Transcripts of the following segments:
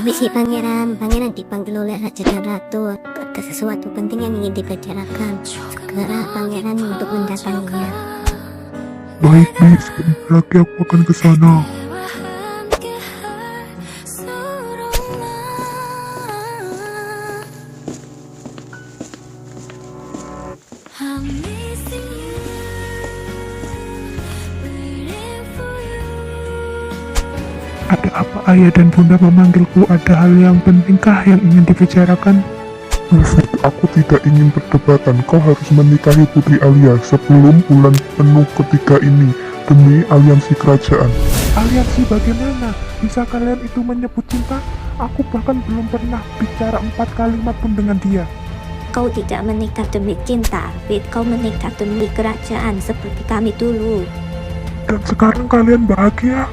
Permisi pangeran, pangeran dipanggil oleh raja dan ratu. Ada sesuatu penting yang ingin dibicarakan. Segera pangeran untuk mendatanginya. Baik, baik, sebentar lagi aku akan ke sana. Ada apa ayah dan bunda memanggilku? Ada hal yang pentingkah yang ingin dibicarakan? Rufik, aku tidak ingin perdebatan. Kau harus menikahi Putri Alia sebelum bulan penuh ketiga ini demi aliansi kerajaan. Aliansi bagaimana? Bisa kalian itu menyebut cinta? Aku bahkan belum pernah bicara 4 kalimat pun dengan dia. Kau tidak menikah demi cinta, Fit. Kau menikah demi kerajaan seperti kami dulu. Dan sekarang kalian bahagia?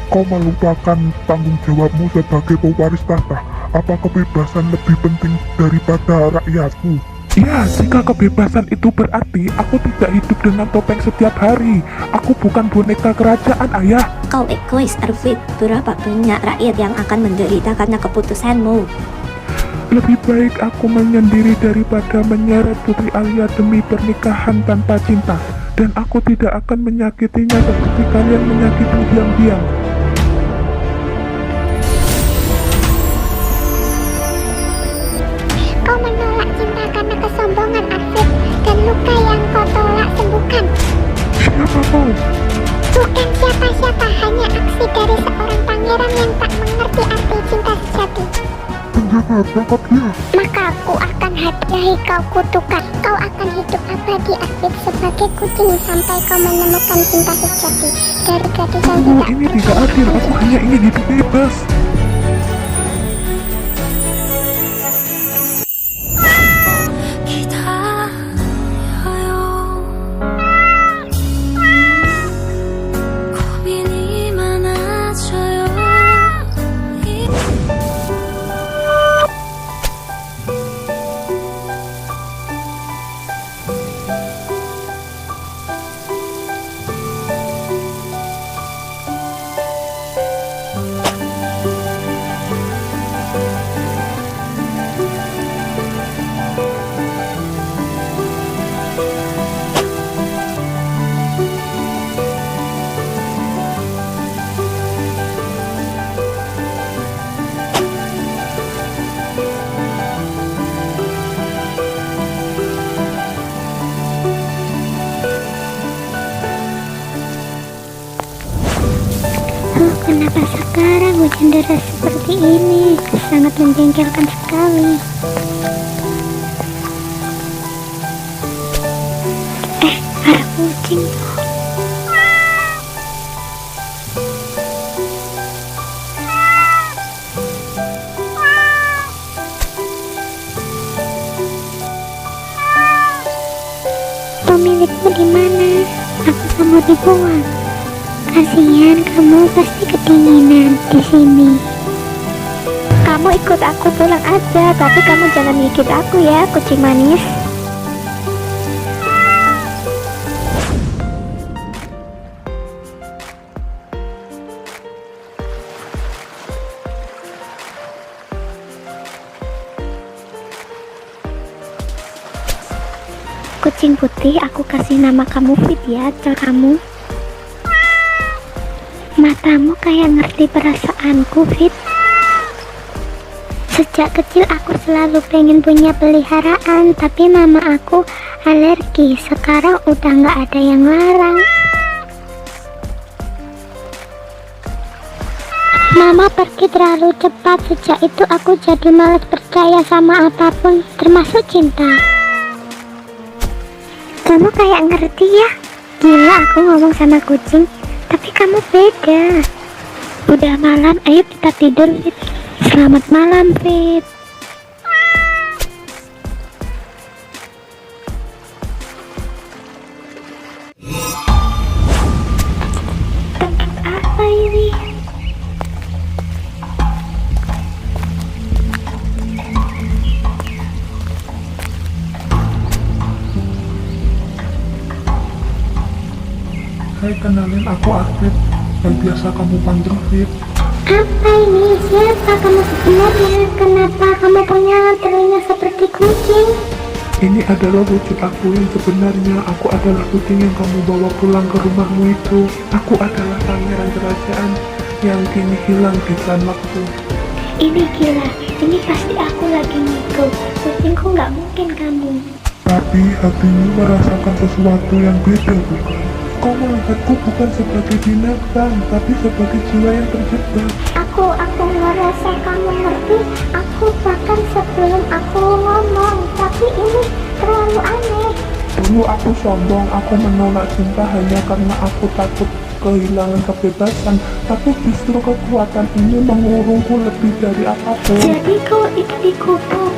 Kau melupakan tanggung jawabmu sebagai pewaris tahta. Apa kebebasan lebih penting daripada rakyatmu? Ya, jika kebebasan itu berarti aku tidak hidup dengan topeng setiap hari. Aku bukan boneka kerajaan, ayah. Kau egois, Arvid. Berapa banyak rakyat yang akan menderita karena keputusanmu? Lebih baik aku menyendiri daripada menyeret Putri Alia demi pernikahan tanpa cinta. Dan aku tidak akan menyakitinya seperti kalian menyakiti diam-diam. Kau menolak cinta karena kesombongan, Arvid, dan luka yang kau tolak sembuhkan. Siapa kau? Bukan siapa-siapa, hanya aksi dari seorang pangeran yang tak mengerti arti cinta sejati. Penjaga, tangkap dia. Maka aku akan hadiahi kau kutukan. Kau akan hidup abadi, Arvid, sebagai kucing sampai kau menemukan cinta sejati dari gadis yang tidak Ini tidak adil, aku hanya ingin hidup bebas. Kenapa sekarang hujan deras seperti ini? Sangat menjengkelkan sekali. Ada kucing. Pemilikmu di mana? Aku mau dibuang. Kasihan, kamu pasti kedinginan di sini. Kamu ikut aku pulang aja, tapi kamu jangan gigit aku ya, kucing manis. Kucing putih, aku kasih nama kamu Fit ya, kamu. Matamu kayak ngerti perasaanku, Fit. Sejak kecil aku selalu pengen punya peliharaan, tapi mama aku alergi. Sekarang udah nggak ada yang larang. Mama pergi terlalu cepat. Sejak itu aku jadi malas percaya sama apapun, termasuk cinta. Kamu kayak ngerti ya? Gila, aku ngomong sama kucing, tapi kamu beda. Udah malam, ayo kita tidur, Fit. Selamat malam, Fit. Tempat apa ini? Hai, kenalin aku Arvid, yang biasa kamu panggil Fit. Apa ini? Siapa kamu sebenarnya? Kenapa kamu punya telinga seperti kucing? Ini adalah wujud aku yang sebenarnya. Aku adalah kucing yang kamu bawa pulang ke rumahmu itu. Aku adalah pangeran kerajaan yang kini hilang di telan waktu. Ini gila, ini pasti aku lagi ngikut. Kucingku nggak mungkin kamu. Tapi hatimu merasakan sesuatu yang beda, bukan? Kau melihatku bukan sebagai binatang, tapi sebagai jiwa yang terjebak. Aku ngerasa kamu ngerti. Aku bahkan sebelum aku ngomong, tapi ini terlalu aneh. Dulu aku sombong, aku menolak cinta hanya karena aku takut kehilangan kebebasan. Tapi justru kekuatan ini mengurungku lebih dari apapun. Jadi kau itu dikutuk.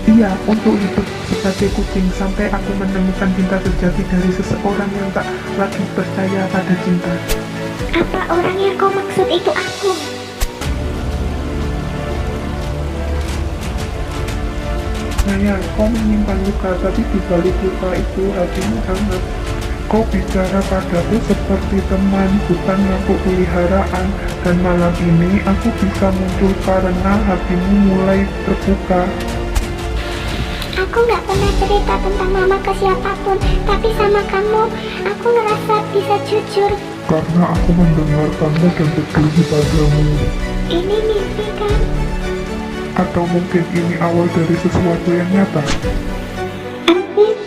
Iya, untuk hidup sebagai kucing sampai aku menemukan cinta sejati dari seseorang yang tak lagi percaya pada cinta. Apa orang yang kau maksud itu aku? Naya, kau menyimpan luka, tapi di balik luka itu hatimu hangat. Kau bicara padaku seperti teman, bukan makhluk peliharaan. Dan malam ini aku bisa muncul karena hatimu mulai terbuka. Aku nggak pernah cerita tentang mama ke siapapun, tapi sama kamu, aku ngerasa bisa jujur. Karena aku mendengarkanmu dan peduli padamu. Ini mimpi kan? Atau mungkin ini awal dari sesuatu yang nyata. Afif,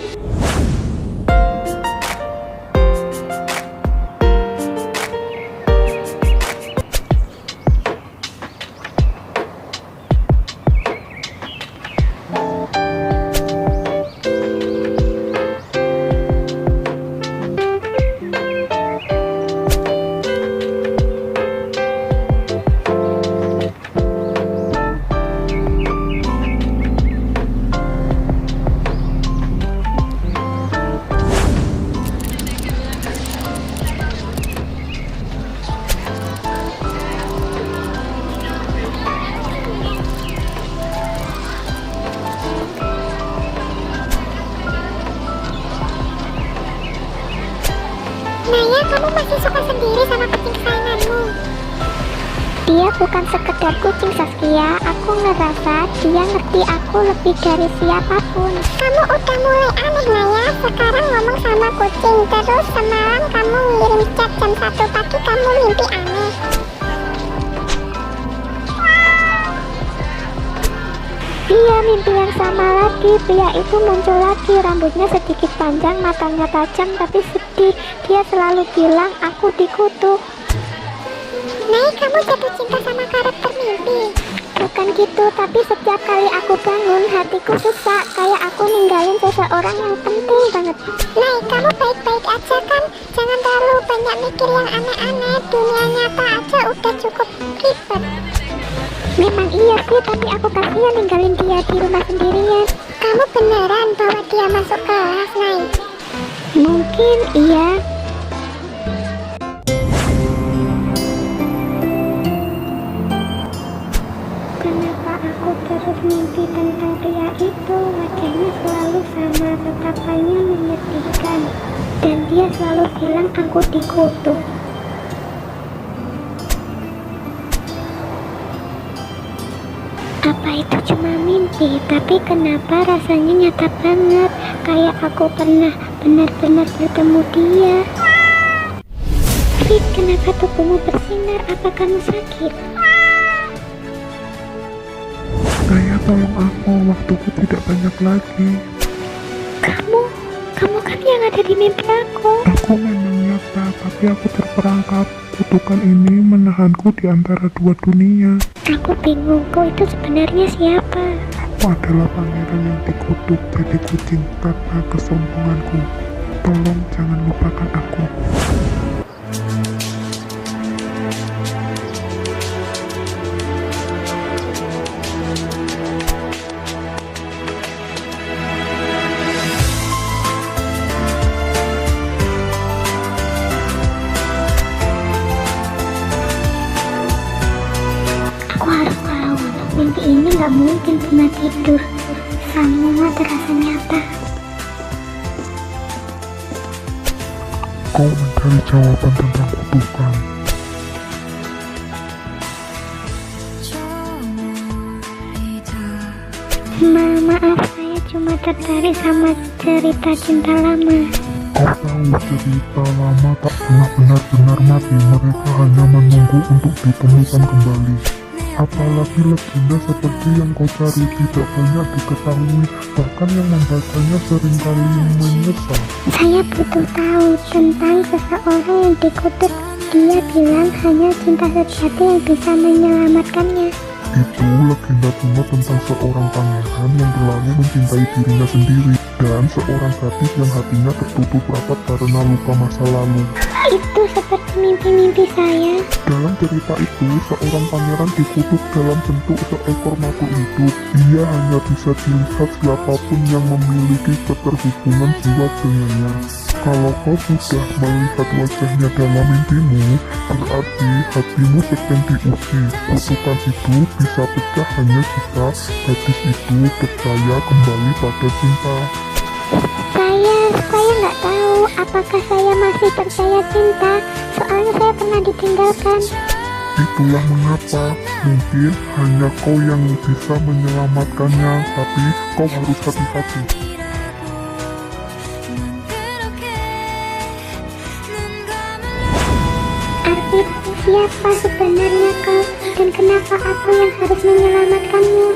Naya, kamu masih suka sendiri sama kucing kesayanganmu? Dia bukan sekedar kucing, Saskia. Aku ngerasa dia ngerti aku lebih dari siapapun. Kamu udah mulai aneh, Naya. Sekarang ngomong sama kucing, terus semalam kamu ngirim chat jam 1 pagi kamu mimpi aneh. Dia mimpi yang sama lagi. Pria itu muncul lagi, rambutnya sedikit panjang, matanya tajam tapi sedih. Dia selalu bilang aku dikutuk. Nay, kamu jatuh cinta sama karakter mimpi? Bukan gitu, tapi setiap kali aku bangun hatiku sesak, kayak aku ninggalin seseorang yang penting banget. Nay, kamu baik-baik aja kan? Jangan terlalu banyak mikir yang aneh-aneh. Dunia nyata aja udah cukup ribet. Memang iya sih, tapi aku kasihan ninggalin dia di rumah sendirian. Kamu beneran bawa dia masuk kelas, Nay? Mungkin iya. Kenapa aku terus mimpi tentang pria itu? Wajahnya selalu sama, tatapannya menyedihkan. Dan dia selalu bilang aku dikutuk. Apa itu cuma mimpi? Tapi kenapa rasanya nyata banget? Kayak aku pernah benar-benar bertemu dia. Fit, kenapa tubuhmu bersinar? Apa kamu sakit? Naya, tolong aku, waktuku tidak banyak lagi. Kamu kan yang ada di mimpi aku. Aku memang nyata, tapi aku terperangkap. Kutukan ini menahanku di antara dua dunia. Aku bingung, kau itu sebenarnya siapa? Aku adalah pangeran yang dikutuk jadi kucing karena kesombonganku. Tolong jangan lupakan aku. Aku harus tahu, mimpi ini gak mungkin pernah tidur. Semua terasa nyata. Kau mencari jawaban tentang kutukan. Maaf, saya cuma tertarik sama cerita cinta lama. Kau tahu cerita lama tak pernah benar-benar mati, mereka hanya menunggu untuk ditemukan kembali. Apalagi legenda seperti yang kau cari tidak banyak diketahui, bahkan yang membacanya seringkali menyesal. Saya butuh tahu tentang seseorang yang dikutuk. Dia bilang hanya cinta sejati yang bisa menyelamatkannya. Itu legenda kuno tentang seorang pangeran yang terlalu mencintai dirinya sendiri dan seorang gadis yang hatinya tertutup rapat karena luka masa lalu. Itu seperti mimpi-mimpi saya. Dalam cerita itu, seorang pangeran dikutuk dalam bentuk seekor makhluk hidup. Ia hanya bisa dilihat siapapun yang memiliki keterhubungan jiwa dengannya. Kalau kau sudah melihat wajahnya dalam mimpimu, berarti hatimu sedang diuji. Kutukan itu bisa pecah hanya jika gadis itu percaya kembali pada cinta. Saya nggak tahu apakah saya masih percaya cinta. Soalnya saya pernah ditinggalkan. Itulah mengapa mungkin hanya kau yang bisa menyelamatkannya, tapi kau harus hati-hati. Arif, siapa sebenarnya kau dan kenapa aku yang harus menyelamatkanmu?